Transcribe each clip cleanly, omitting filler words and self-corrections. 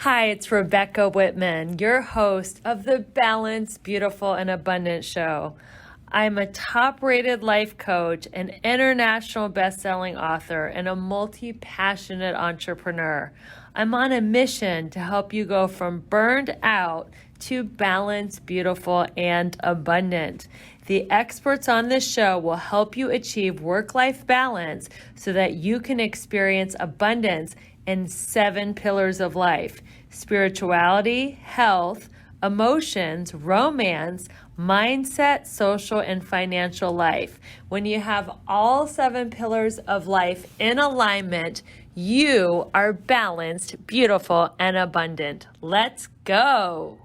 Hi, it's Rebecca Whitman, your host of the Balanced, Beautiful, and Abundant Show. I'm a top-rated life coach, an international best-selling author, and a multi-passionate entrepreneur. I'm on a mission to help you go from burned out to balanced, beautiful, and abundant. The experts on this show will help you achieve work-life balance so that you can experience abundance in 7 pillars of life: spirituality, health, emotions, romance, mindset, social, and financial life. When you have all 7 pillars of life in alignment, you are balanced, beautiful, and abundant. Let's go.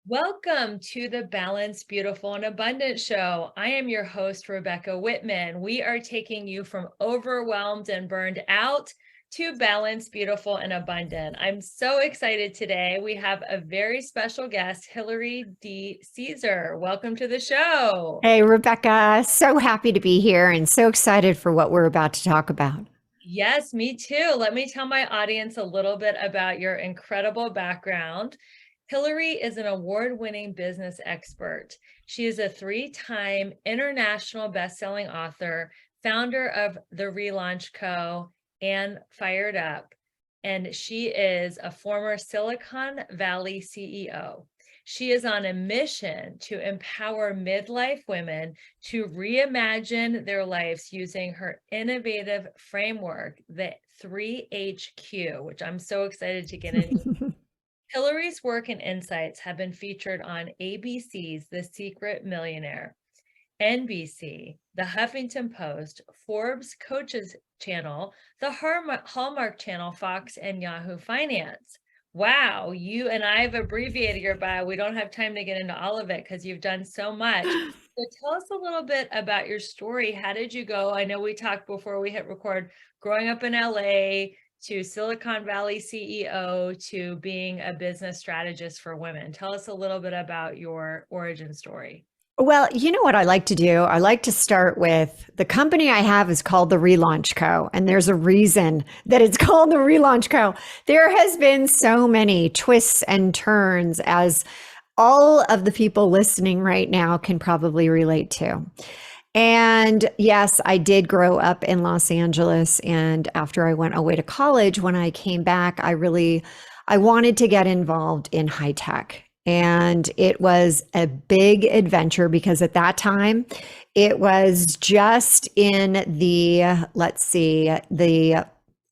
Welcome to the Balanced, Beautiful, and Abundant Show. I am your host, Rebecca Whitman. We are taking you from overwhelmed and burned out to balanced, beautiful, and abundant. I'm so excited today. We have a very special guest, Hillary Decesare. Welcome to the show. Hey, Rebecca, so happy to be here and so excited for what we're about to talk about. Yes, me too. Let me tell my audience a little bit about your incredible background. Hillary is an award-winning business expert. She is a 3-time international best-selling author, founder of the ReLaunch Co and Fired Up, and she is a former Silicon Valley CEO. She is on a mission to empower midlife women to reimagine their lives using her innovative framework, the 3HQ, which I'm so excited to get into. Hillary's work and insights have been featured on ABC's The Secret Millionaire, NBC, the Huffington Post, Forbes Coaches Channel, the Hallmark Channel, Fox, and Yahoo Finance. Wow, you and I have abbreviated your bio. We don't have time to get into all of it because you've done so much. So tell us a little bit about your story. How did you go? I know we talked before we hit record, growing up in LA, to Silicon Valley CEO, to being a business strategist for women. Tell us a little bit about your origin story. Well, you know what I like to do? I like to start with the company I have is called the ReLaunch Co. And there's a reason that it's called the ReLaunch Co. There has been so many twists and turns, as all of the people listening right now can probably relate to. And yes, I did grow up in Los Angeles. And after I went away to college, when I came back, I wanted to get involved in high tech. And it was a big adventure because at that time, it was just in the, let's see, the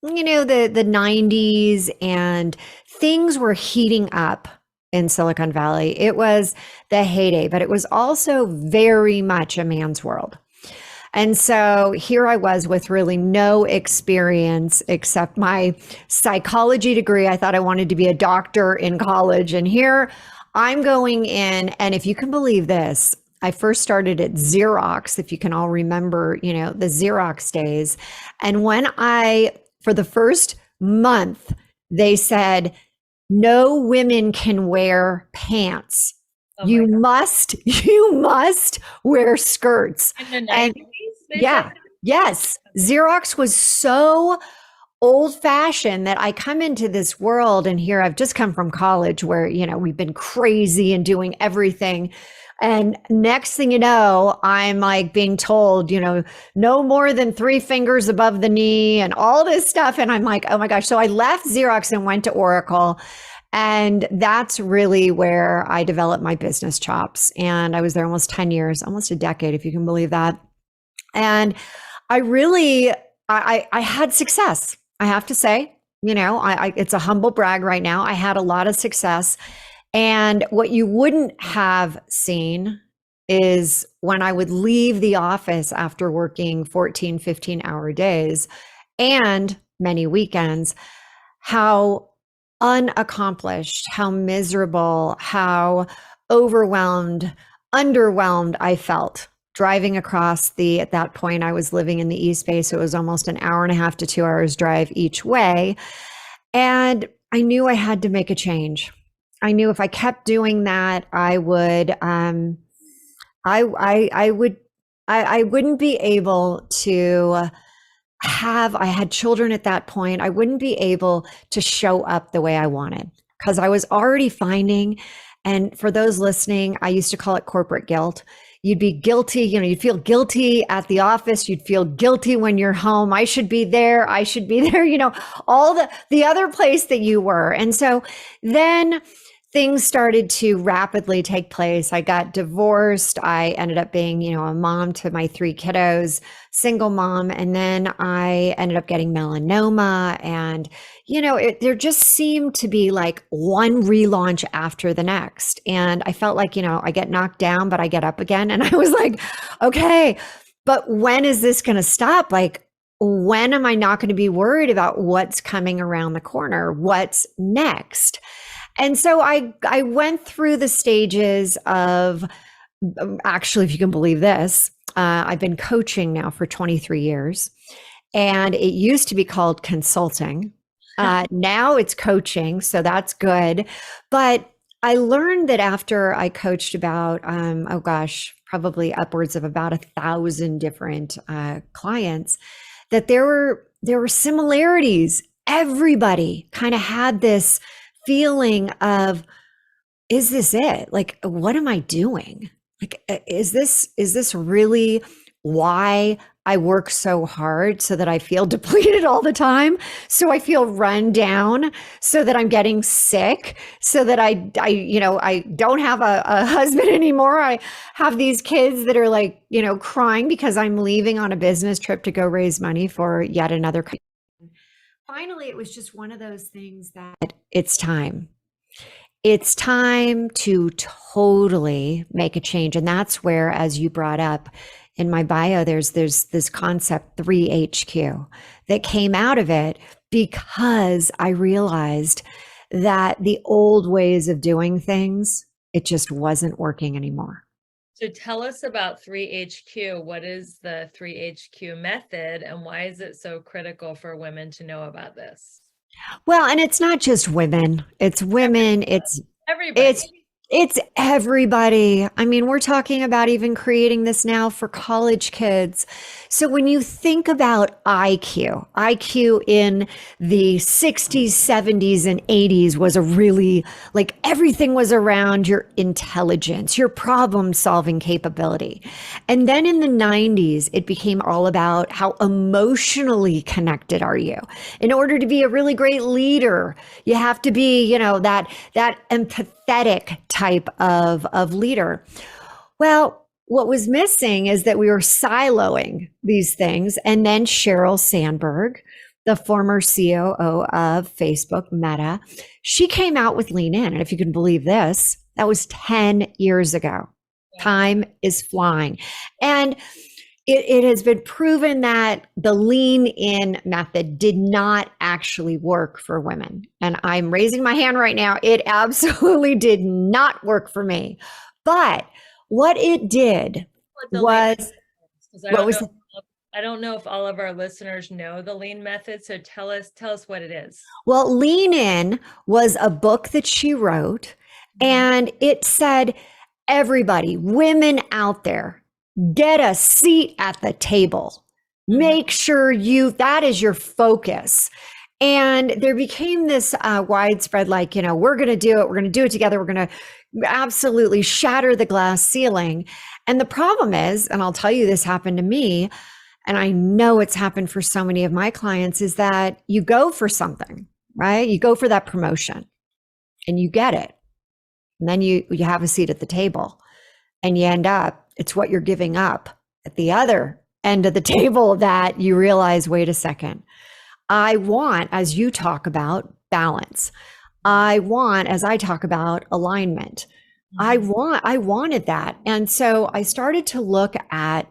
90s, and things were heating up in Silicon Valley. It was the heyday, but it was also very much a man's world. And so here I was with really no experience except my psychology degree. I thought I wanted to be a doctor in college. And here I'm going in. And if you can believe this, I first started at Xerox, if you can all remember, the Xerox days. And for the first month, they said, no women can wear pants. Oh you must wear skirts. In the 90s? Yes. Xerox was so old fashioned that I come into this world, and here I've just come from college where, we've been crazy and doing everything. And next thing you know, I'm like being told, no more than 3 fingers above the knee and all this stuff. And I'm like, oh my gosh. So I left Xerox and went to Oracle. And that's really where I developed my business chops. And I was there almost 10 years, almost a decade, if you can believe that. And I had success, I have to say. It's a humble brag right now. I had a lot of success. And what you wouldn't have seen is when I would leave the office after working 14, 15-hour days and many weekends, how unaccomplished, how miserable, how overwhelmed, underwhelmed I felt driving across at that point, I was living in the East Bay, so it was almost an hour and a half to 2 hours drive each way. And I knew I had to make a change. I knew if I kept doing that, I wouldn't be able to I had children at that point, I wouldn't be able to show up the way I wanted because I was already finding, and for those listening, I used to call it corporate guilt. You'd be guilty, you'd feel guilty at the office. You'd feel guilty when you're home. I should be there. I should be there, all the other place that you were. And so then things started to rapidly take place. I got divorced. I ended up being, a mom to my 3 kiddos, single mom. And then I ended up getting melanoma. And, there just seemed to be like one relaunch after the next. And I felt like, I get knocked down, but I get up again. And I was like, okay, but when is this going to stop? Like, when am I not going to be worried about what's coming around the corner? What's next? And so I went through the stages of, actually, if you can believe this, I've been coaching now for 23 years, and it used to be called consulting. Now it's coaching, so that's good. But I learned that after I coached about, probably upwards of about 1,000 different clients, that there were similarities. Everybody kind of had this feeling of, is this it? Like, what am I doing? Like, is this really why I work so hard, so that I feel depleted all the time? So I feel run down, so that I'm getting sick, so that I don't have a husband anymore. I have these kids that are like, crying because I'm leaving on a business trip to go raise money for yet another. Finally, it was just one of those things that it's time. It's time to totally make a change. And that's where, as you brought up in my bio, there's this concept 3HQ that came out of it, because I realized that the old ways of doing things, it just wasn't working anymore. So tell us about 3HQ. What is the 3HQ method, and why is it so critical for women to know about this? Well, and it's not just women, it's women, Everybody. it's everybody. I mean, we're talking about even creating this now for college kids. So when you think about IQ in the 60s, 70s, and 80s was a really, like, everything was around your intelligence, your problem solving capability. And then in the 90s, it became all about how emotionally connected are you. In order to be a really great leader, you have to be, that empathetic type of leader. Well, what was missing is that we were siloing these things. And then Sheryl Sandberg, the former COO of Facebook, Meta, she came out with Lean In. And if you can believe this, that was 10 years ago. Yeah. Time is flying. And it has been proven that the Lean In method did not actually work for women. And I'm raising my hand right now. It absolutely did not work for me. But what it did was, I don't know if all of our listeners know the Lean method. So tell us what it is. Well, Lean In was a book that she wrote, and it said, everybody, women out there, get a seat at the table. Make sure that is your focus. And there became this widespread, like, we're going to do it. We're going to do it together. We're going to absolutely shatter the glass ceiling. And the problem is, and I'll tell you, this happened to me, and I know it's happened for so many of my clients, is that you go for something, right? You go for that promotion and you get it. And then you have a seat at the table, and you end up, it's what you're giving up at the other end of the table that you realize, wait a second, I want, as you talk about, balance. I want, as I talk about, alignment. I wanted that. And so I started to look at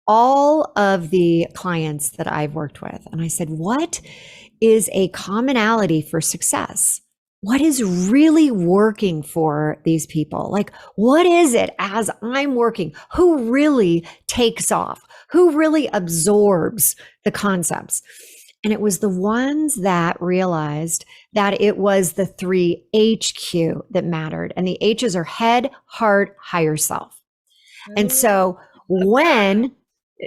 all of the clients that I've worked with. And I said, what is a commonality for success? What is really working for these people? Like, what is it as I'm working? Who really takes off? Who really absorbs the concepts? And it was the ones that realized that it was the 3HQ that mattered. And the H's are head, heart, higher self. And so when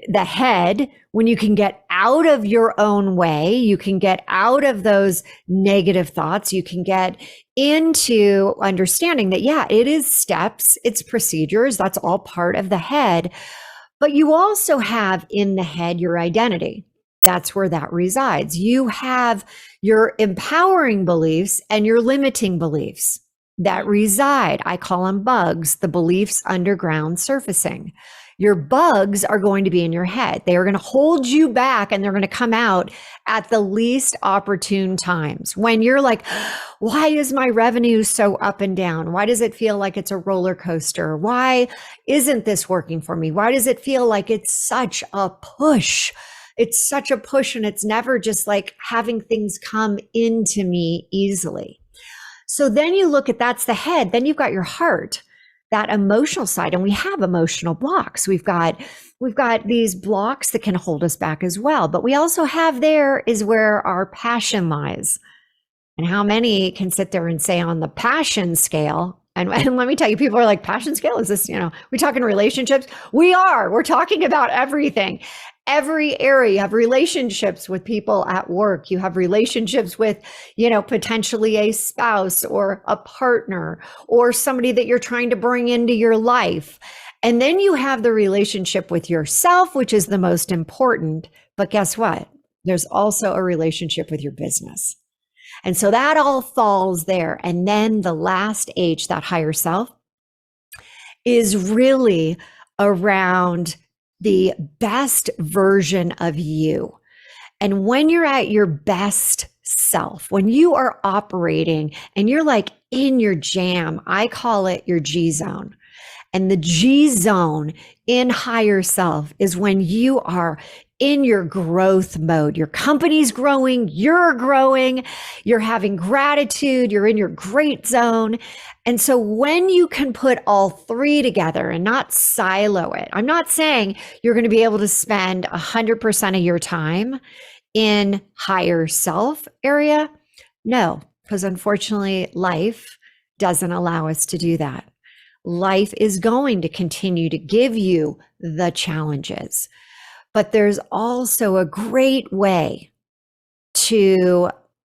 the head, when you can get out of your own way, you can get out of those negative thoughts, you can get into understanding that, yeah, it is steps, it's procedures, that's all part of the head. But you also have in the head your identity. That's where that resides. You have your empowering beliefs and your limiting beliefs that reside. I call them bugs, the beliefs underground surfacing. Your bugs are going to be in your head. They are going to hold you back and they're going to come out at the least opportune times when you're like, why is my revenue so up and down? Why does it feel like it's a roller coaster? Why isn't this working for me? Why does it feel like it's such a push? It's such a push and it's never just like having things come into me easily. So then you look at that's the head, then you've got your heart, that emotional side, and we have emotional blocks. We've got these blocks that can hold us back as well. But we also have there is where our passion lies. And how many can sit there and say on the passion scale, and let me tell you, people are like, passion scale? Is this, we talking relationships? We're talking about everything. Every area. You have relationships with people at work. You have relationships with, potentially a spouse or a partner or somebody that you're trying to bring into your life. And then you have the relationship with yourself, which is the most important. But guess what? There's also a relationship with your business. And so that all falls there. And then the last H, that higher self, is really around the best version of you. And when you're at your best self, when you are operating and you're like in your jam, I call it your G zone. And the G zone in higher self is when you are in your growth mode. Your company's growing, you're growing, you're having gratitude, you're in your great zone. And so when you can put all three together and not silo it, I'm not saying you're going to be able to spend 100% of your time in higher self area. No, because unfortunately, life doesn't allow us to do that. Life is going to continue to give you the challenges. But there's also a great way to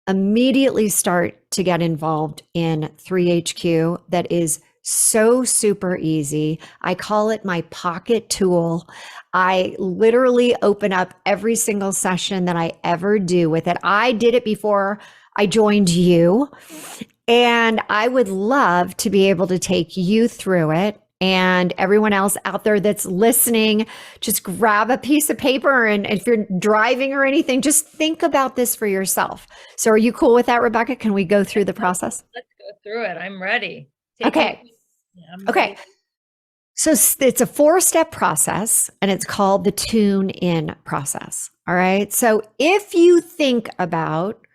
immediately start to get involved in 3HQ that is so super easy. I call it my pocket tool. I literally open up every single session that I ever do with it. I did it before I joined you, and I would love to be able to take you through it. And everyone else out there that's listening, just grab a piece of paper. And if you're driving or anything, just think about this for yourself. So are you cool with that, Rebecca? Can we go through the process? Let's go through it. I'm ready. Okay. Okay. So it's a 4-step process and it's called the tune in process. All right. So if you think about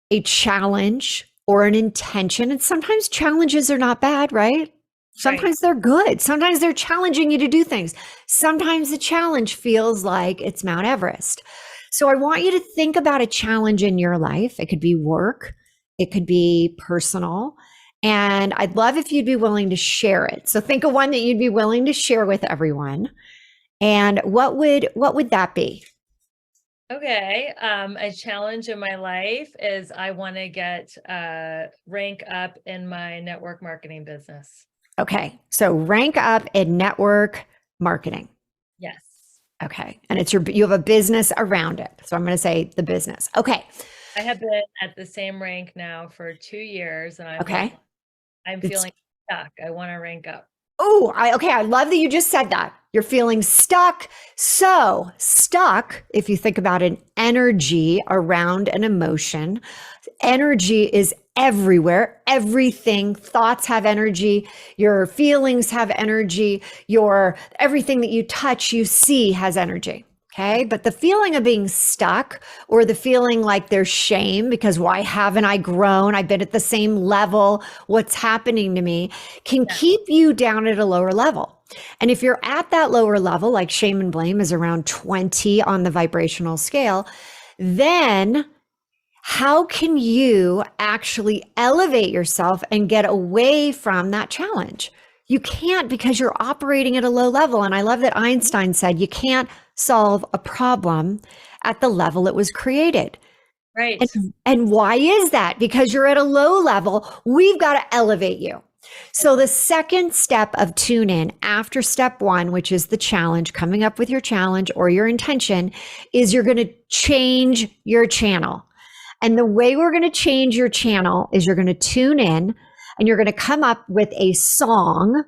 a challenge or an intention, and sometimes challenges are not bad, right? Sometimes they're good. Sometimes they're challenging you to do things. Sometimes the challenge feels like it's Mount Everest. So I want you to think about a challenge in your life. It could be work. It could be personal. And I'd love if you'd be willing to share it. So think of one that you'd be willing to share with everyone. And what would that be? Okay. A challenge in my life is I want to get rank up in my network marketing business. Okay. So rank up in network marketing. Yes. Okay. And you have a business around it. So I'm going to say the business. Okay. I have been at the same rank now for 2 years and I'm feeling stuck. I want to rank up. Oh, I love that you just said that. You're feeling stuck. So stuck, if you think about an energy around an emotion, energy is everywhere. Everything, thoughts have energy. Your feelings have energy. Everything that you touch, you see has energy. Okay. But the feeling of being stuck or the feeling like there's shame because why haven't I grown? I've been at the same level. What's happening to me can keep you down at a lower level. And if you're at that lower level, like shame and blame is around 20 on the vibrational scale, then how can you actually elevate yourself and get away from that challenge? You can't because you're operating at a low level. And I love that Einstein said, you can't solve a problem at the level it was created. Right. And why is that? Because you're at a low level. We've got to elevate you. So the second step of tune in after step one, which is the challenge, coming up with your challenge or your intention, is you're going to change your channel. And the way we're going to change your channel is you're going to tune in and you're going to come up with a song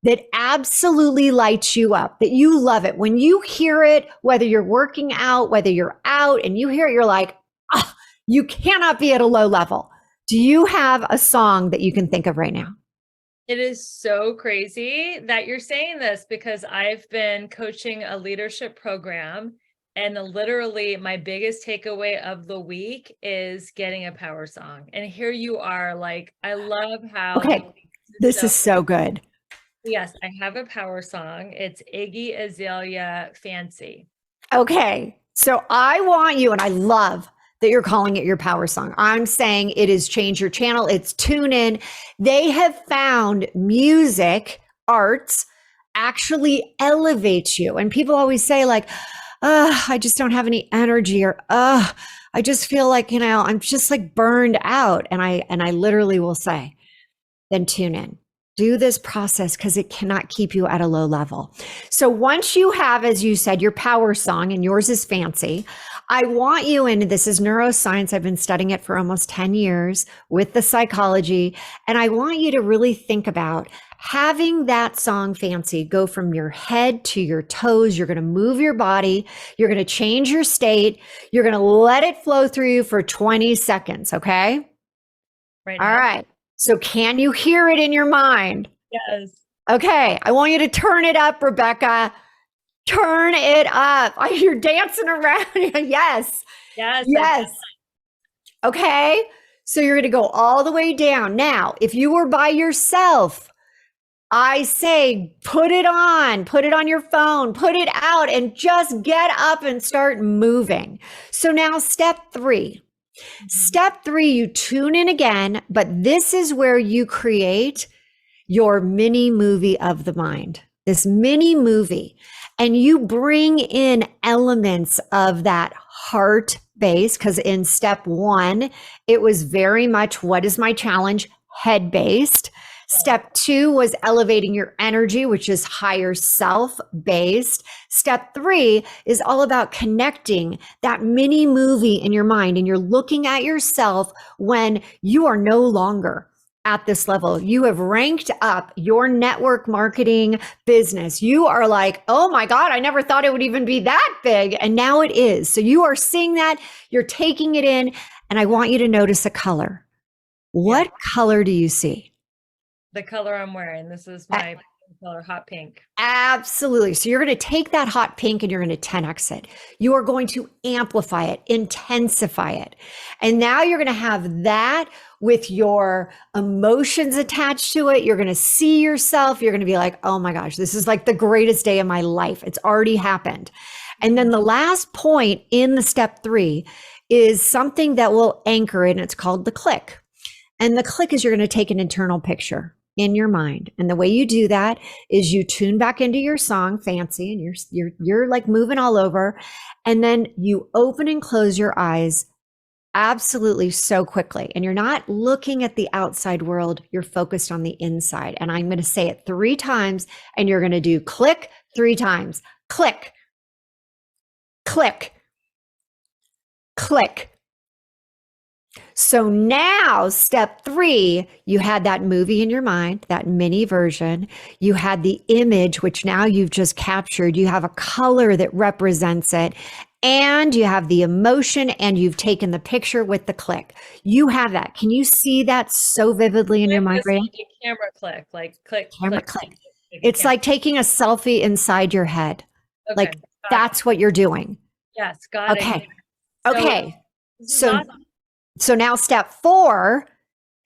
that absolutely lights you up, that you love it. When you hear it, whether you're working out, whether you're out and you hear it, you're like, oh, you cannot be at a low level. Do you have a song that you can think of right now? It is so crazy that you're saying this because I've been coaching a leadership program, and literally my biggest takeaway of the week is getting a power song. And here you are, like, I love how. Okay, this is so good. Yes, I have a power song. It's Iggy Azalea, Fancy. Okay, so I want you, and I love that you're calling it your power song. I'm saying it is change your channel. It's tune in. They have found music, arts, actually elevates you. And people always say like, I just don't have any energy, or, I just feel like, I'm just like burned out. And I literally will say, then tune in. Do this process because it cannot keep you at a low level. So once you have, as you said, your power song, and yours is Fancy, I want you, and this is neuroscience, I've been studying it for almost 10 years with the psychology, and I want you to really think about having that song Fancy go from your head to your toes. You're going to move your body. You're going to change your state. You're going to let it flow through you for 20 seconds. Okay. Right. All right. So can you hear it in your mind? Yes. Okay. I want you to turn it up, Rebecca. Turn it up. You're dancing around. Yes. Yes. Yes. Okay. So you're going to go all the way down. Now, if you were by yourself, I say, put it on your phone, put it out, and just get up and start moving. So now step 3. Step 3, you tune in again, but this is where you create your mini movie of the mind, this mini movie, and you bring in elements of that heart base. Because in step 1, it was very much, what is my challenge? Head based. Step 2 was elevating your energy, which is higher self based. Step 3 is all about connecting that mini movie in your mind. And you're looking at yourself when you are no longer at this level. You have ranked up your network marketing business. You are like, oh my God, I never thought it would even be that big. And now it is. So you are seeing that, you're taking it in. And I want you to notice a color. What color do you see? The color I'm wearing. This is my color, hot pink. Absolutely. So you're going to take that hot pink and you're going to 10x it. You are going to amplify it, intensify it. And now you're going to have that with your emotions attached to it. You're going to see yourself. You're going to be like, oh my gosh, this is like the greatest day of my life. It's already happened. And then the last point in the step 3 is something that will anchor it, and it's called the click. And the click is you're going to take an internal picture in your mind. And the way you do that is you tune back into your song Fancy, and you're like moving all over. And then you open and close your eyes absolutely so quickly. And you're not looking at the outside world. You're focused on the inside. And I'm going to say it 3 times, and you're going to do click 3 times. Click, click, click. So now step 3, you had that movie in your mind, that mini version. You had the image, which now you've just captured. You have a color that represents it, and you have the emotion, and you've taken the picture with the click. You have that. Can you see that so vividly in your mind right now? Like a camera click, like click, camera click. It's like taking a selfie inside your head. Okay, like that's what you're doing. Yes, got it. Okay. Okay. So now step 4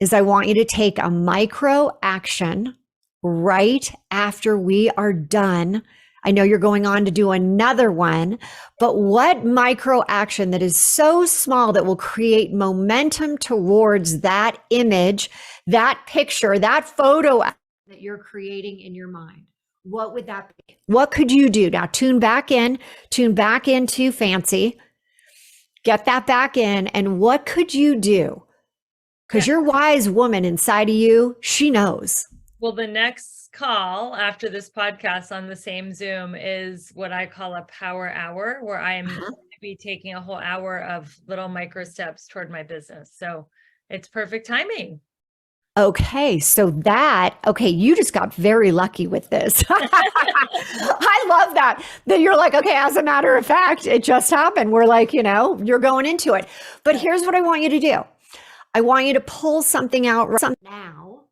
is I want you to take a micro action right after we are done. I know you're going on to do another one, but what micro action that is so small that will create momentum towards that image, that picture, that photo that you're creating in your mind? What would that be? What could you do? Now tune back into fancy, get that back in. And what could you do? Because Yeah. your wise woman inside of you, she knows. Well, the next call after this podcast on the same Zoom is what I call a power hour, where I'm going to be taking a whole hour of little micro steps toward my business. So it's perfect timing. Okay, okay, you just got very lucky with this. I love that. That you're like, okay, as a matter of fact, it just happened. We're like, you're going into it. But here's what I want you to do. I want you to pull something out now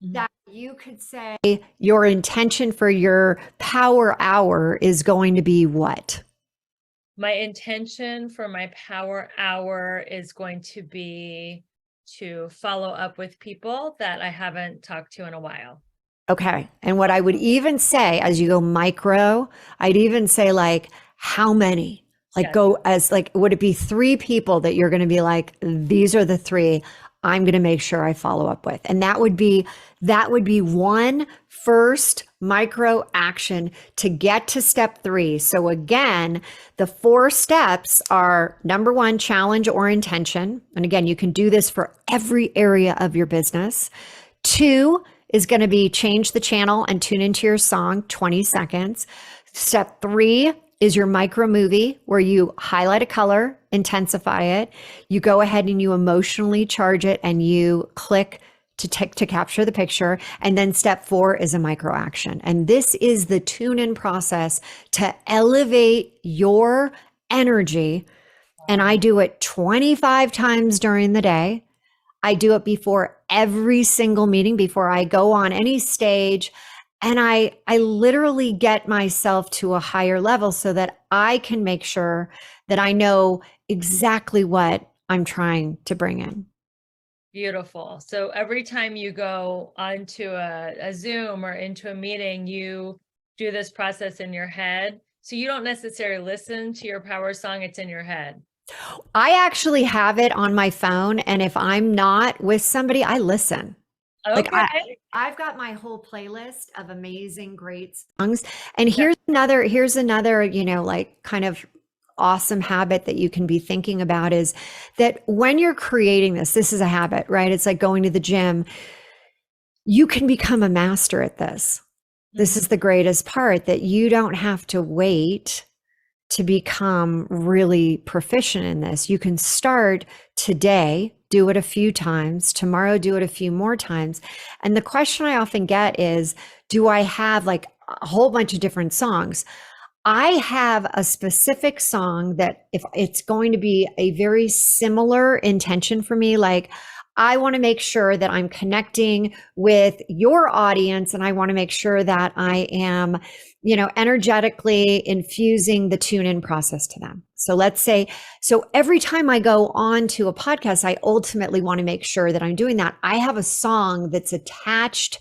that you could say your intention for your power hour is going to be what? My intention for my power hour is going to be to follow up with people that I haven't talked to in a while. Okay. And what I would even say as you go micro, I'd even say like, how many? Like Yes. go as like, would it be 3 people that you're going to be like, these are the 3 I'm going to make sure I follow up with? And that would be one first micro action to get to step 3. So again, the 4 steps are number 1, challenge or intention. And again, you can do this for every area of your business. 2 is going to be change the channel and tune into your song, 20 seconds. Step 3 is your micro movie where you highlight a color, intensify it. You go ahead and you emotionally charge it and you click to capture the picture. And then step 4 is a micro action. And this is the tune in process to elevate your energy. And I do it 25 times during the day. I do it before every single meeting, before I go on any stage. And I literally get myself to a higher level so that I can make sure that I know exactly what I'm trying to bring in. Beautiful. So every time you go onto a Zoom or into a meeting, you do this process in your head. So you don't necessarily listen to your power song, it's in your head. I actually have it on my phone. And if I'm not with somebody, I listen. Okay. Like I've got my whole playlist of amazing, great songs. And here's another, like kind of awesome habit that you can be thinking about is that when you're creating this is a habit, right? It's like going to the gym. You can become a master at this. This is the greatest part, that you don't have to wait to become really proficient in this. You can start today, do it a few times, tomorrow, do it a few more times. And the question I often get is, do I have like a whole bunch of different songs? I have a specific song that if it's going to be a very similar intention for me, like I want to make sure that I'm connecting with your audience and I want to make sure that I am, energetically infusing the tune in process to them. So let's say, so every time I go on to a podcast, I ultimately want to make sure that I'm doing that. I have a song that's attached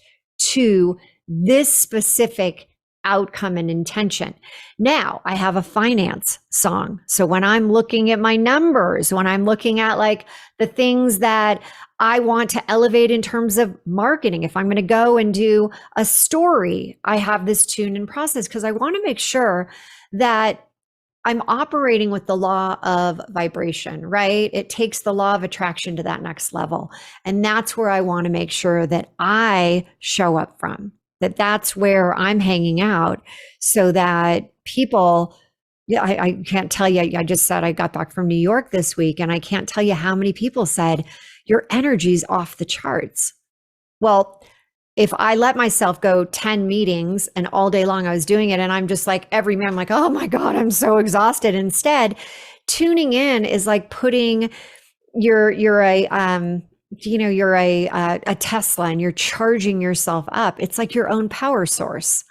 to this specific outcome and intention. Now I have a finance song. So when I'm looking at my numbers, when I'm looking at like the things that I want to elevate in terms of marketing, if I'm going to go and do a story, I have this tune in process because I want to make sure that I'm operating with the law of vibration, right? It takes the law of attraction to that next level. And that's where I want to make sure that I show up from, that's where I'm hanging out so that people, I can't tell you, I just said I got back from New York this week and I can't tell you how many people said, your energy's off the charts. Well, if I let myself go 10 meetings and all day long I was doing it and I'm just like every man, I'm like, oh my God, I'm so exhausted. Instead, tuning in is like putting you're a Tesla and you're charging yourself up. It's like your own power source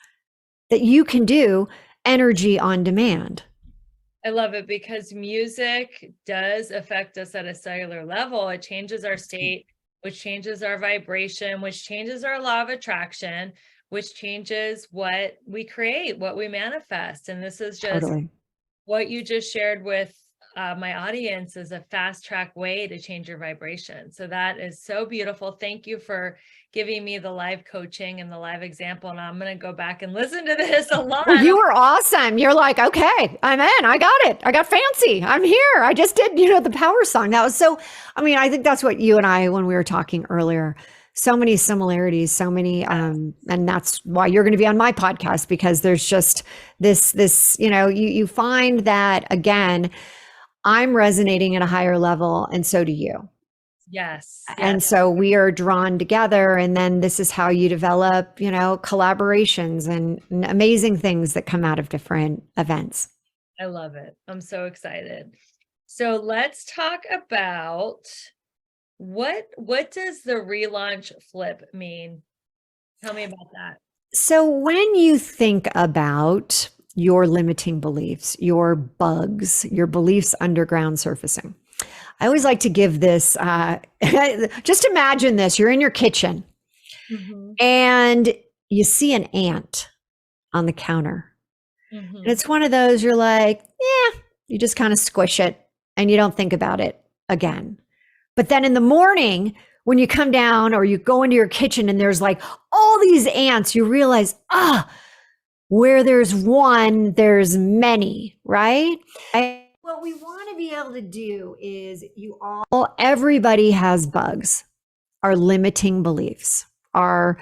that you can do energy on demand. I love it because music does affect us at a cellular level. It changes our state, which changes our vibration, which changes our law of attraction, which changes what we create, what we manifest. And this is just what you just shared with my audience is a fast track way to change your vibration. So that is so beautiful. Thank you for giving me the live coaching and the live example. And I'm going to go back and listen to this a lot. Well, you were awesome. You're like, okay, I'm in. I got it. I got fancy. I'm here. I just did, the power song. That was so, I think that's what you and I, when we were talking earlier, so many similarities, so many, and that's why you're going to be on my podcast, because there's just this, you find that, again, I'm resonating at a higher level, and so do you. Yes. And so we are drawn together, and then this is how you develop, collaborations and amazing things that come out of different events. I love it. I'm so excited. So let's talk about what does the relaunch flip mean? Tell me about that. So when you think about your limiting beliefs, your bugs, your beliefs underground surfacing, I always like to give this, just imagine this, you're in your kitchen and you see an ant on the counter. And it's one of those, you're like, yeah, you just kind of squish it and you don't think about it again. But then in the morning, when you come down or you go into your kitchen and there's like all these ants, you realize, where there's one, there's many, right? What we want to be able to do is everybody has bugs, our limiting beliefs, our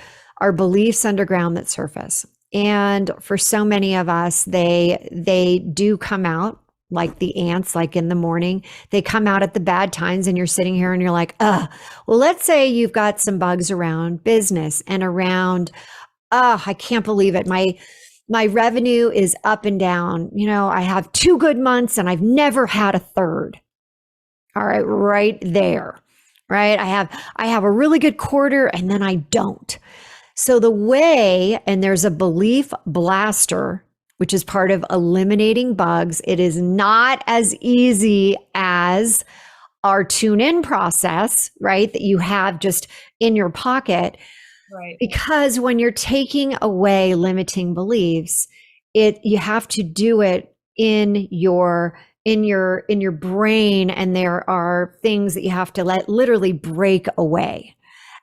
beliefs underground that surface. And for so many of us, they do come out like the ants, like in the morning. They come out at the bad times, and you're sitting here and you're like, well, let's say you've got some bugs around business and around, I can't believe it. My revenue is up and down. I have 2 good months and I've never had a third. All right, right there, right? I have a really good quarter and then I don't. So the way, and there's a belief blaster, which is part of eliminating bugs. It is not as easy as our tune in process, right? That you have just in your pocket. Right. Because when you're taking away limiting beliefs, you have to do it in your brain, and there are things that you have to literally break away.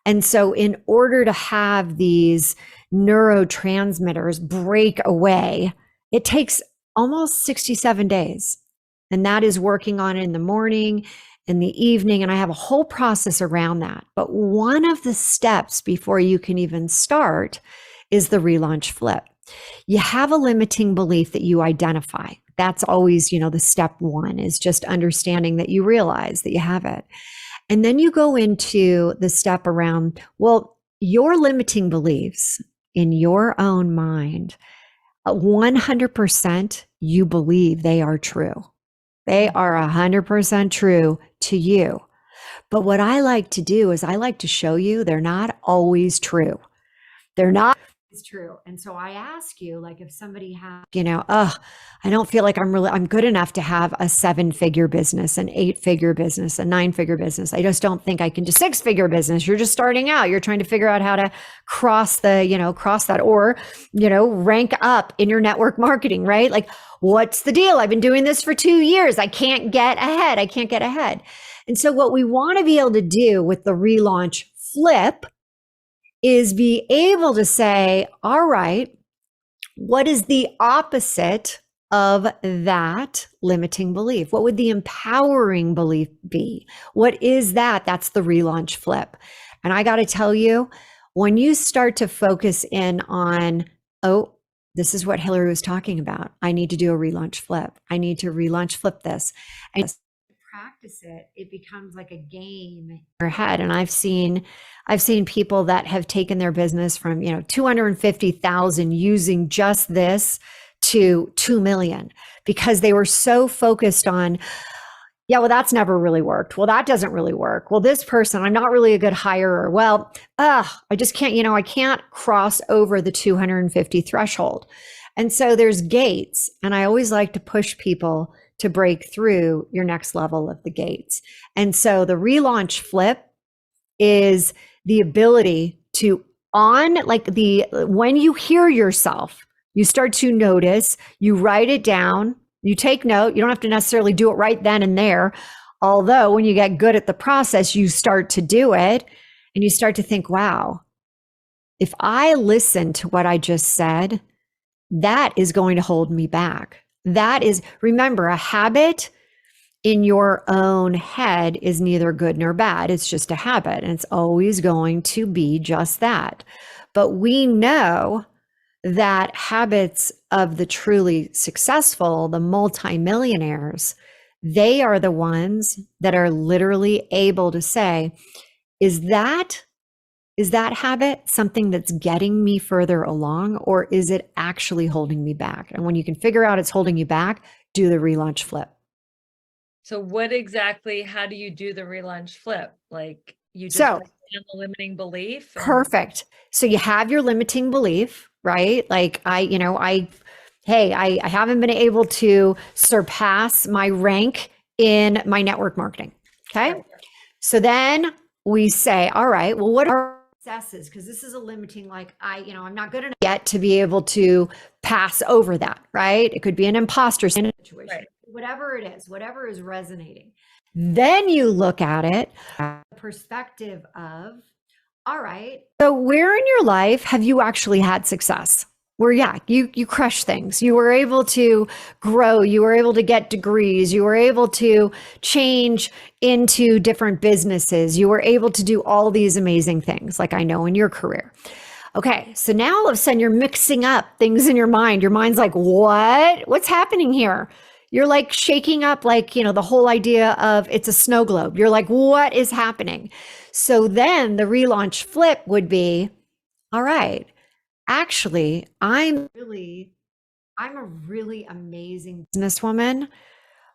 And so in order to have these neurotransmitters break away, it takes almost 67 days. And that is working on it in the morning, in the evening, and I have a whole process around that. But one of the steps before you can even start is the relaunch flip. You have a limiting belief that you identify. That's always, the step one is just understanding that you realize that you have it. And then you go into the step around, well, your limiting beliefs in your own mind, 100% you believe they are true. They are 100% true to you. But what I like to do is I like to show you they're not always true. They're not always true. And so I ask you, like, if somebody has, I don't feel like I'm good enough to have a 7-figure business, an 8-figure business, a 9-figure business. I just don't think I can do 6-figure business. You're just starting out. You're trying to figure out how to cross that or, rank up in your network marketing, right? Like, what's the deal? I've been doing this for 2 years. I can't get ahead. And so what we want to be able to do with the relaunch flip is be able to say, all right, what is the opposite of that limiting belief? What would the empowering belief be? What is that? That's the relaunch flip. And I got to tell you, when you start to focus in on, this is what Hillary was talking about. I need to do a relaunch flip. I need to relaunch flip this. And practice it, it becomes like a game in your head. And I've seen people that have taken their business from, 250,000 using just this to 2 million, because they were so focused on, well, that's never really worked. Well, that doesn't really work. Well, this person, I'm not really a good hirer. Well, I just can't, I can't cross over the 250 threshold. And so there's gates. And I always like to push people to break through your next level of the gates. And so the relaunch flip is the ability to when you hear yourself, you start to notice, you write it down, You take note. You don't have to necessarily do it right then and there. Although when you get good at the process, you start to do it and you start to think, wow, if I listen to what I just said, that is going to hold me back. That is, remember, a habit in your own head is neither good nor bad. It's just a habit, and it's always going to be just that. But we know that habits of the truly successful, the multimillionaires, they are the ones that are literally able to say, is that habit something that's getting me further along, or is it actually holding me back? And when you can figure out it's holding you back, do the relaunch flip. So how do you do the relaunch flip? Like you just So break down the limiting belief? perfect. So you have your limiting belief, right? Like I haven't been able to surpass my rank in my network marketing. Okay. Right. So then we say, all right, well, what are successes? Because this is a limiting, like I'm not good enough yet to be able to pass over that, right? It could be an imposter situation, Right. whatever it is, whatever is resonating. Then you look at it from the perspective of, all right, so where in your life have you actually had success? Where, yeah, you crush things. You were able to grow. You were able to get degrees. You were able to change into different businesses. You were able to do all these amazing things, like I know in your career. Okay, so now all of a sudden you're mixing up things in your mind. Your mind's like, what? What's happening here? You're like shaking up, like, the whole idea of it's a snow globe. You're like, what is happening? So then the relaunch flip would be, all right, actually, I'm a really amazing businesswoman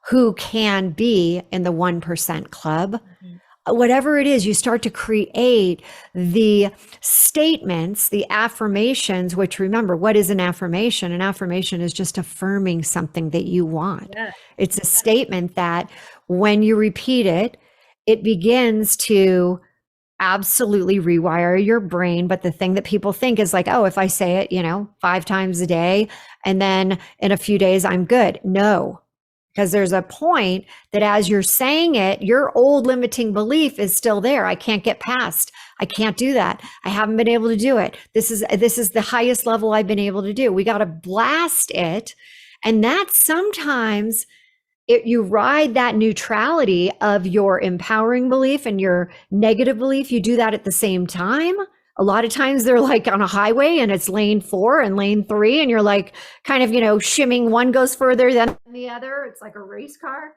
who can be in the 1% club. Mm-hmm. Whatever it is, you start to create the statements, the affirmations, which, remember, what is an affirmation? An affirmation is just affirming something that you want. Yeah. It's a statement that when you repeat it, it begins to absolutely rewire your brain. But the thing that people think is like, oh, if I say it, 5 times a day, and then in a few days, I'm good. No, because there's a point that as you're saying it, your old limiting belief is still there. I can't get past. I can't do that. I haven't been able to do it. This is the highest level I've been able to do. We got to blast it. And that sometimes you ride that neutrality of your empowering belief and your negative belief. You do that at the same time. A lot of times they're like on a highway and it's lane 4 and lane 3, and you're like kind of, shimming. One goes further than the other. It's like a race car.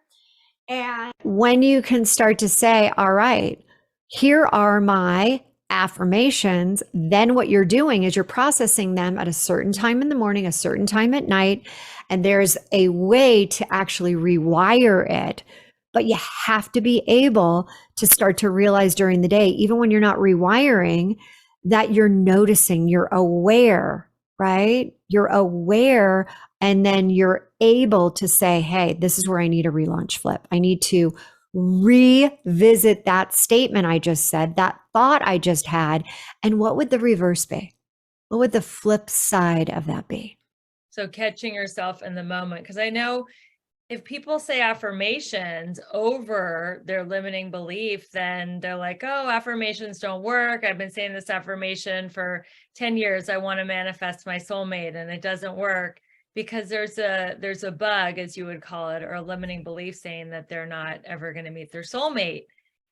And when you can start to say, all right, here are my affirmations, then what you're doing is you're processing them at a certain time in the morning, a certain time at night. And there's a way to actually rewire it. But you have to be able to start to realize during the day, even when you're not rewiring, that you're noticing, you're aware, right? You're aware. And then you're able to say, hey, this is where I need a relaunch flip. I need to revisit that statement I just said, that thought I just had. And what would the reverse be? What would the flip side of that be? So catching yourself in the moment, because I know if people say affirmations over their limiting belief, then they're like, oh, affirmations don't work. I've been saying this affirmation for 10 years. I want to manifest my soulmate, and it doesn't work because there's a bug, as you would call it, or a limiting belief saying that they're not ever going to meet their soulmate.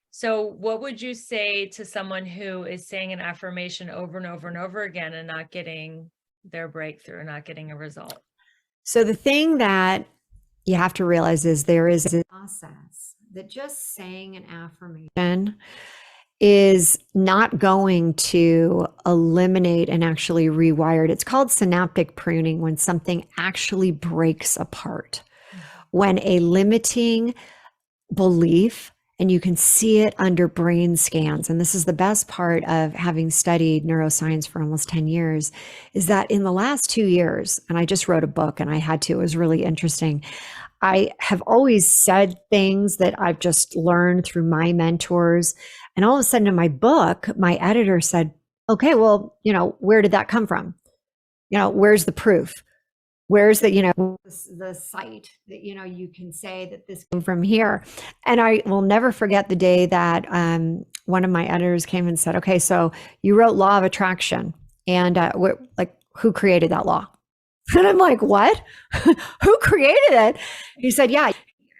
So what would you say to someone who is saying an affirmation over and over and over again and not getting their breakthrough, not getting a result? So the thing that you have to realize is there is a process that just saying an affirmation is not going to eliminate and actually rewire it. It's called synaptic pruning, when something actually breaks apart. When a limiting belief, and you can see it under brain scans, and this is the best part of having studied neuroscience for almost 10 years, is that in the last 2 years, and I just wrote a book and it was really interesting. I have always said things that I've just learned through my mentors. And all of a sudden in my book, my editor said, okay, well, where did that come from? Where's the proof? where's the site that, you can say that this came from here. And I will never forget the day that one of my editors came and said, okay, so you wrote Law of Attraction, and like, who created that law? And I'm like, what? Who created it? He said, yeah,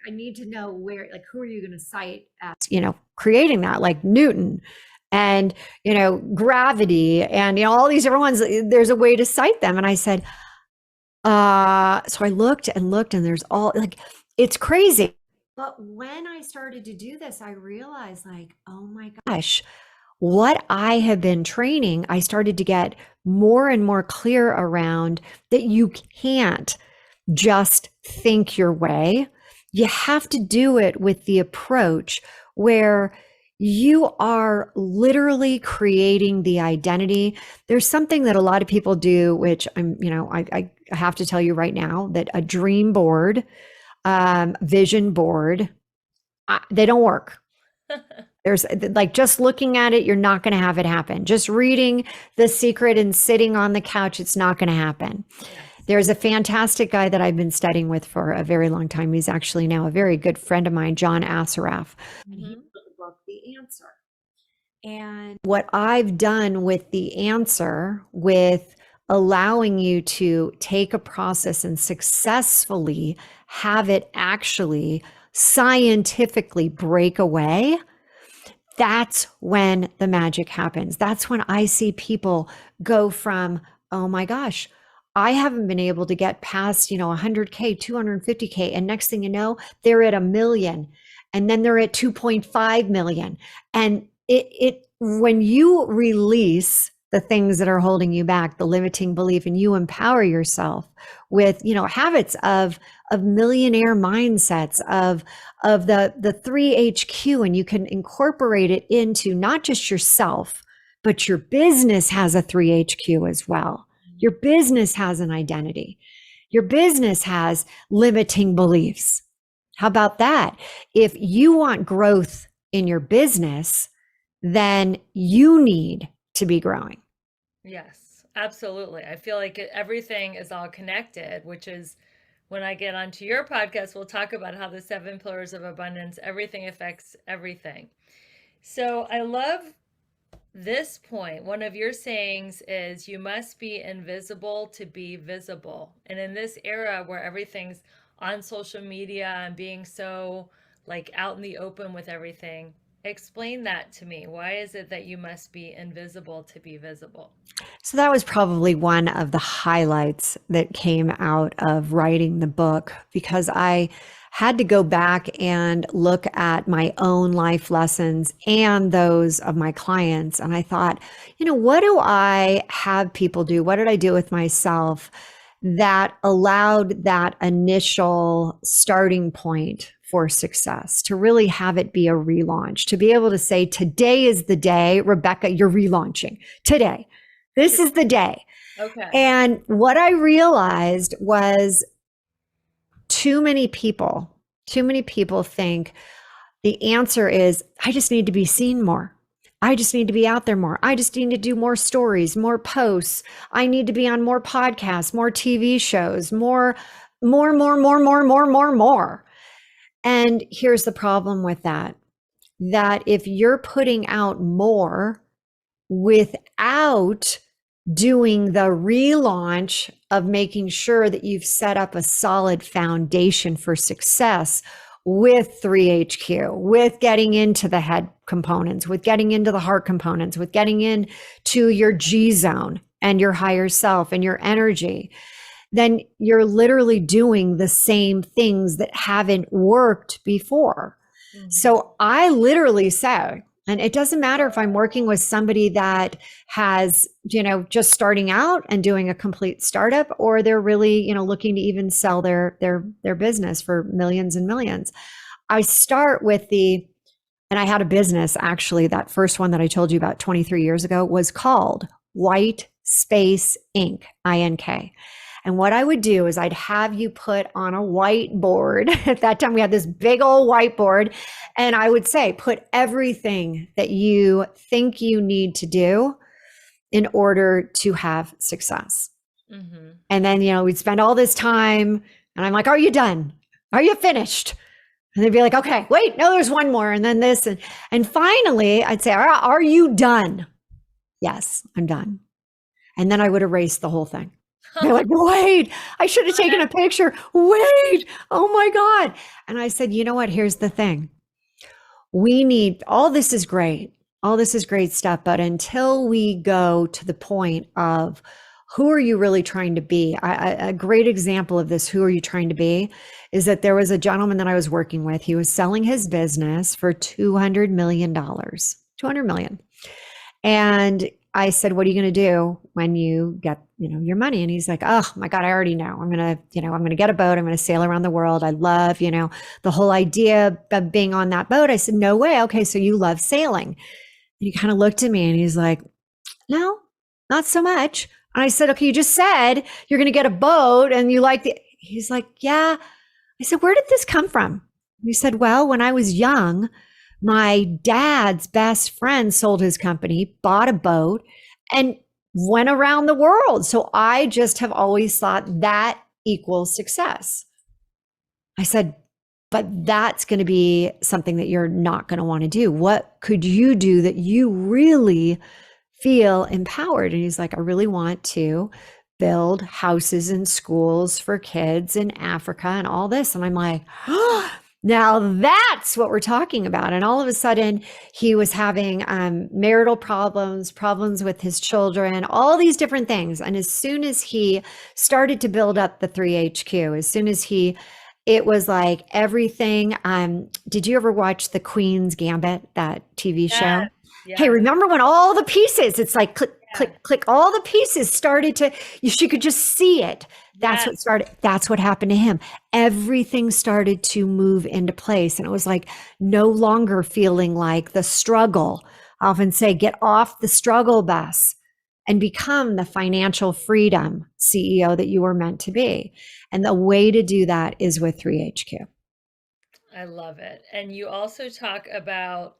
I need to know where, like, who are you going to cite as, creating that, like Newton and, gravity and, all these different ones. There's a way to cite them. And I said, so I looked and looked, and there's all, like, it's crazy. But when I started to do this, I realized, like, oh my gosh, what I have been training, I started to get more and more clear around that you can't just think your way. You have to do it with the approach where you are literally creating the identity. There's something that a lot of people do, which I have to tell you right now, that a dream board, vision board, they don't work. There's, like, just looking at it, you're not going to have it happen. Just reading The Secret and sitting on the couch, it's not going to happen. There's a fantastic guy that I've been studying with for a very long time. He's actually now a very good friend of mine, John Assaraf. And he wrote the book, The Answer. And what I've done with The Answer, with allowing you to take a process and successfully have it actually scientifically break away, that's when the magic happens. That's when I see people go from, oh my gosh, I haven't been able to get past, 100K, 250K. And next thing you know, they're at 1 million, and then they're at 2.5 million. And when you release the things that are holding you back, the limiting belief, and you empower yourself with, habits of millionaire mindsets, of the 3HQ, and you can incorporate it into not just yourself, but your business has a 3HQ as well. Your business has an identity. Your business has limiting beliefs. How about that? If you want growth in your business, then you need to be growing. Yes, absolutely. I feel like everything is all connected, which is, when I get onto your podcast, we'll talk about how the 7 pillars of abundance, everything affects everything. So I love this point. One of your sayings is, you must be invisible to be visible. And in this era where everything's on social media and being so, like, out in the open with everything, explain that to me. Why is it that you must be invisible to be visible? So that was probably one of the highlights that came out of writing the book, because I had to go back and look at my own life lessons and those of my clients. And I thought, what do I have people do? What did I do with myself that allowed that initial starting point for success, to really have it be a relaunch, to be able to say, today is the day, Rebecca, you're relaunching today. This is the day. Okay. And what I realized was, too many people think the answer is, I just need to be seen more. I just need to be out there more. I just need to do more stories, more posts. I need to be on more podcasts, more TV shows, more. And here's the problem with that if you're putting out more without doing the relaunch of making sure that you've set up a solid foundation for success with 3HQ, with getting into the head components, with getting into the heart components, with getting into your G zone and your higher self and your energy, then you're literally doing the same things that haven't worked before. Mm-hmm. So I literally say, and it doesn't matter if I'm working with somebody that has, just starting out and doing a complete startup, or they're really, looking to even sell their business for millions and millions. I start with and I had a business, actually, that first one that I told you about 23 years ago was called White Space Inc., INK. And what I would do is I'd have you put on a whiteboard. At that time, we had this big old whiteboard. And I would say, put everything that you think you need to do in order to have success. Mhm. And then, we'd spend all this time and I'm like, are you done? Are you finished? And they'd be like, okay, wait, no, there's one more. And then this. And finally, I'd say, are you done? Yes, I'm done. And then I would erase the whole thing. They're like, wait, I should have taken a picture. Wait, oh my God. And I said, you know what? Here's the thing. We need, all this is great. All this is great stuff. But until we go to the point of who are you really trying to be? A great example of this, who are you trying to be, is that there was a gentleman that I was working with. He was selling his business for $200 million, $200 million. And I said, what are you going to do when you get, your money? And he's like, oh my God, I already know. I'm going to get a boat. I'm going to sail around the world. I love, the whole idea of being on that boat. I said, no way. Okay. So you love sailing. And he kind of looked at me and he's like, no, not so much. And I said, okay, you just said you're going to get a boat and you like he's like, yeah. I said, where did this come from? He said, well, when I was young, my dad's best friend sold his company, bought a boat, and went around the world. So I just have always thought that equals success. I said, but that's going to be something that you're not going to want to do. What could you do that you really feel empowered? And he's like, I really want to build houses and schools for kids in Africa and all this. And I'm like, oh, now that's what we're talking about. And all of a sudden he was having marital problems with his children, all these different things. And as soon as he started to build up the 3HQ, it was like everything. Did you ever watch The Queen's Gambit, that TV show? Yeah. Hey, remember when all the pieces, it's like click, click, click, all the pieces started to, she could just see it. That's what happened to him. Everything started to move into place. And it was like no longer feeling like the struggle. I often say, get off the struggle bus and become the financial freedom CEO that you were meant to be. And the way to do that is with 3HQ. I love it. And you also talk about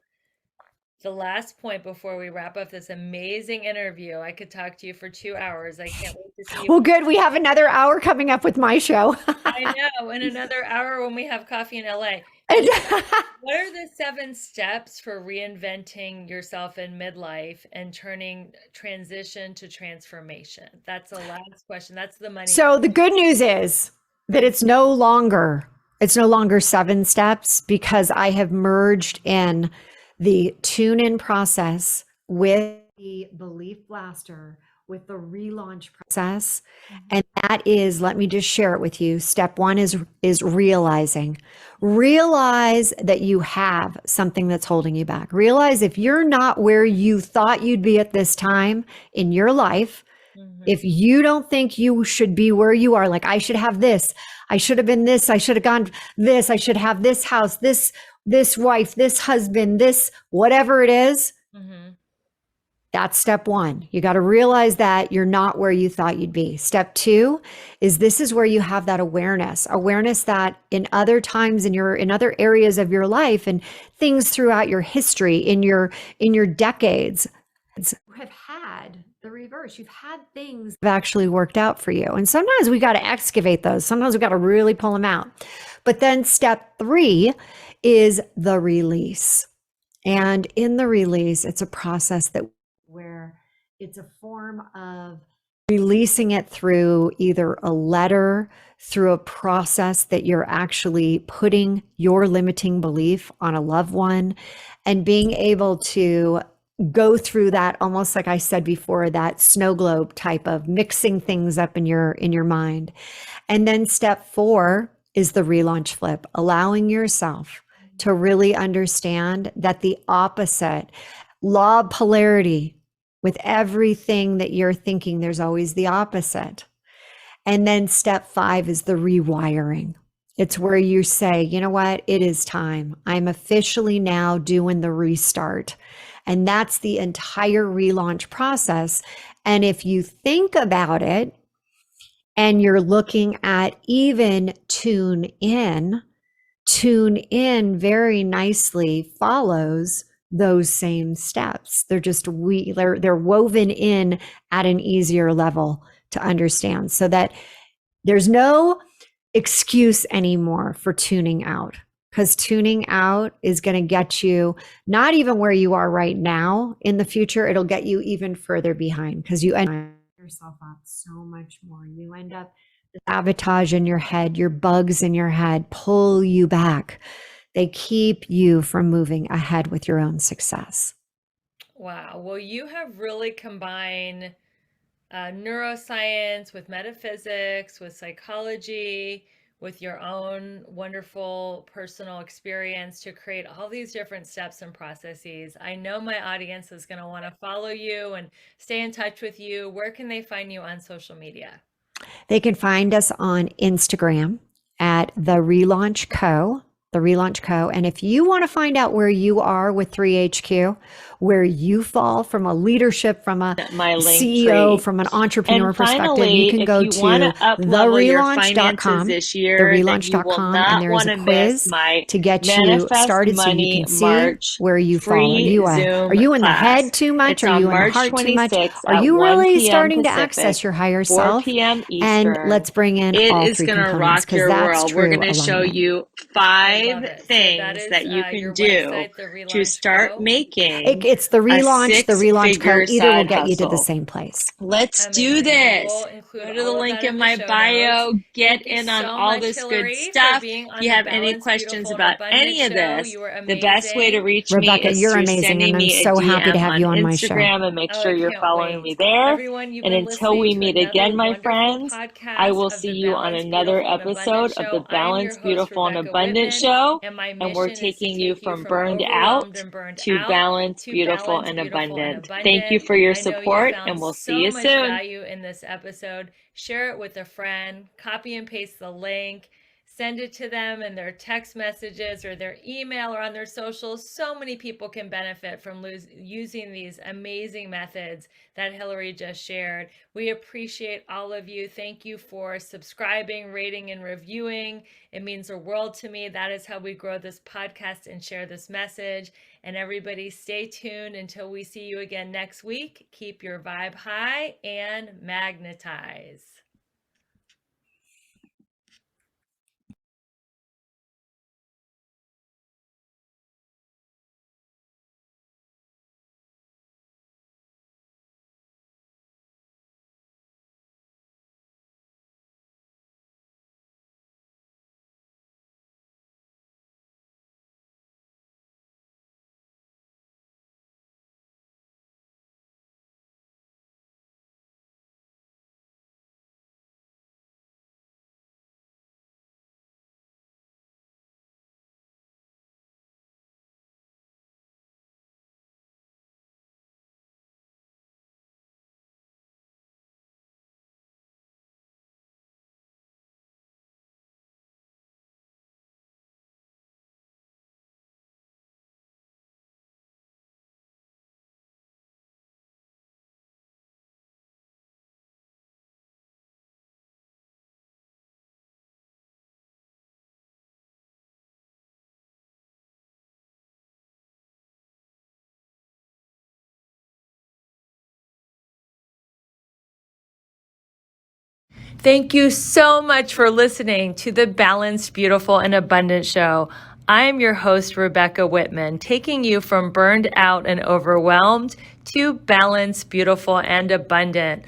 the last point before we wrap up this amazing interview. I could talk to you for 2 hours. I can't wait to see you. Well, good. We have another hour coming up with my show. I know. And another hour when we have coffee in LA. What are the 7 steps for reinventing yourself in midlife and turning transition to transformation? That's the last question. That's the money. So the good news is that it's no longer 7 steps, because I have merged in the tune-in process with the belief blaster, with the relaunch process. And that is, let me just share it with you. Step 1 is realizing. Realize that you have something that's holding you back. Realize if you're not where you thought you'd be at this time in your life, if you don't think you should be where you are, like, I should have this, I should have been this, I should have gone this, I should have this house, this wife, this husband, this, whatever it is, that's step 1. You got to realize that you're not where you thought you'd be. Step 2 is, this is where you have that awareness that in other times in other areas of your life and things throughout your history, in your decades, you have had the reverse. You've had things that have actually worked out for you. And sometimes we got to excavate those. Sometimes we got to really pull them out. But then step 3 is the release. And in the release, it's a process where it's a form of releasing it through either a letter, through a process that you're actually putting your limiting belief on a loved one, and being able to go through that, almost like I said before, that snow globe type of mixing things up in your mind. And then step 4 is the relaunch flip, allowing yourself to really understand that the opposite, law of polarity, with everything that you're thinking, there's always the opposite. And then step 5 is the rewiring. It's where you say, you know what, it is time. I'm officially now doing the restart. And that's the entire relaunch process. And if you think about it, and you're looking at even tune in very nicely follows those same steps. They're just they're woven in at an easier level to understand, so that there's no excuse anymore for tuning out, because tuning out is going to get you not even where you are right now in the future. It'll get you even further behind, because you end yourself up so much more. You end up sabotage in your head, your bugs in your head pull you back. They keep you from moving ahead with your own success. Wow. Well, you have really combined neuroscience with metaphysics, with psychology, with your own wonderful personal experience to create all these different steps and processes. I know my audience is going to want to follow you and stay in touch with you. Where can they find you on social media? They can find us on Instagram at the ReLaunch Co. The ReLaunch Co. And if you want to find out where you are with 3HQ, where you fall from a leadership, from a CEO, from an entrepreneur perspective, you can go to therelaunch.com, therelaunch.com, and there's a quiz to get you started so you can see where you fall. Are you in the head too much? Are you in the heart too much? Are you really starting to access your higher self? And let's bring in all three components, because that's true. We're going to show you 5 things that you can do to start making it's the ReLaunch, the ReLaunch Co. Either will get you to the same place. Let's do this. Go to the link in my bio. Get in on all this good stuff. If you have any questions about any of this, the best way to reach me is through sending me a DM on Instagram, and make sure you're following me there. And until we meet again, my friends, I will see you on another episode of the Balanced, Beautiful, and Abundant Show. And we're taking you from burned out to balanced, beautiful, and abundant. Thank you for your support, and we'll see you soon. Value in this episode. Share it with a friend. Copy and paste the link. Send it to them in their text messages or their email or on their socials. So many people can benefit from using these amazing methods that Hillary just shared. We appreciate all of you. Thank you for subscribing, rating, and reviewing. It means the world to me. That is how we grow this podcast and share this message. And everybody stay tuned until we see you again next week. Keep your vibe high and magnetize. Thank you so much for listening to the Balanced, Beautiful, and Abundant Show. I'm your host, Rebecca Whitman, taking you from burned out and overwhelmed to balanced, beautiful, and abundant.